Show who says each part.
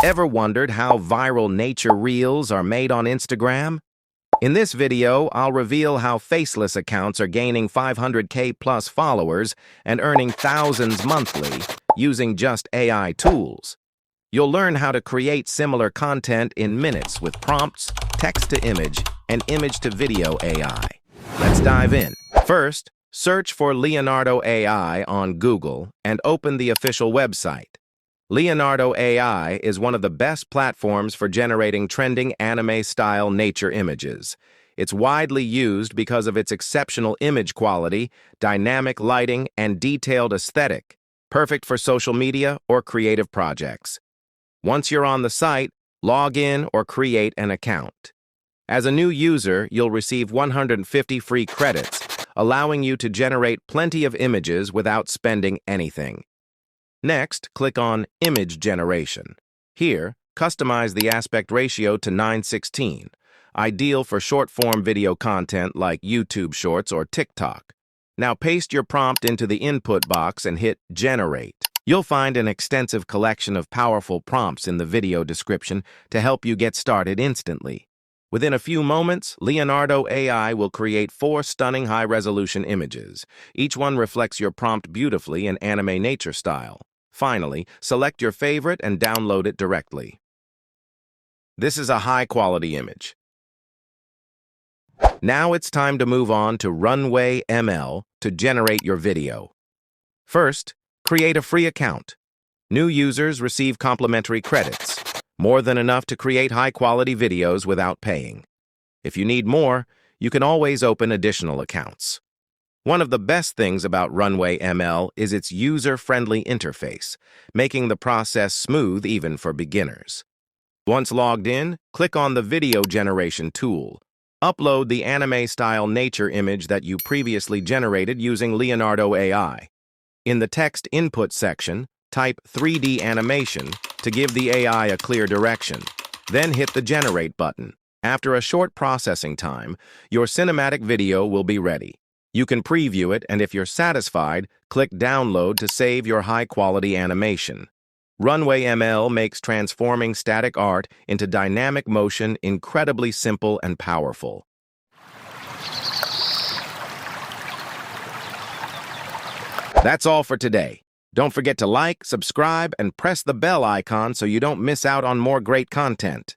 Speaker 1: Ever wondered how viral nature reels are made on Instagram? In this video, I'll reveal how faceless accounts are gaining 500K plus followers and earning thousands monthly using just AI tools. You'll learn how to create similar content in minutes with prompts, text-to-image, and image-to-video AI. Let's dive in. First, search for Leonardo AI on Google and open the official website. Leonardo AI is one of the best platforms for generating trending anime-style nature images. It's widely used because of its exceptional image quality, dynamic lighting, and detailed aesthetic, perfect for social media or creative projects. Once you're on the site, log in or create an account. As a new user, you'll receive 150 free credits, allowing you to generate plenty of images without spending anything. Next, click on Image Generation. Here, customize the aspect ratio to 9:16, ideal for short-form video content like YouTube Shorts or TikTok. Now paste your prompt into the input box and hit Generate. You'll find an extensive collection of powerful prompts in the video description to help you get started instantly. Within a few moments, Leonardo AI will create 4 stunning high-resolution images. Each one reflects your prompt beautifully in anime nature style. Finally, select your favorite and download it directly. This is a high-quality image. Now it's time to move on to Runway ML to generate your video. First, create a free account. New users receive complimentary credits, more than enough to create high-quality videos without paying. If you need more, you can always open additional accounts. One of the best things about Runway ML is its user-friendly interface, making the process smooth even for beginners. Once logged in, click on the Video Generation tool. Upload the anime-style nature image that you previously generated using Leonardo AI. In the text input section, type 3D animation to give the AI a clear direction. Then hit the Generate button. After a short processing time, your cinematic video will be ready. You can preview it, and if you're satisfied, click Download to save your high-quality animation. Runway ML makes transforming static art into dynamic motion incredibly simple and powerful. That's all for today. Don't forget to like, subscribe, and press the bell icon so you don't miss out on more great content.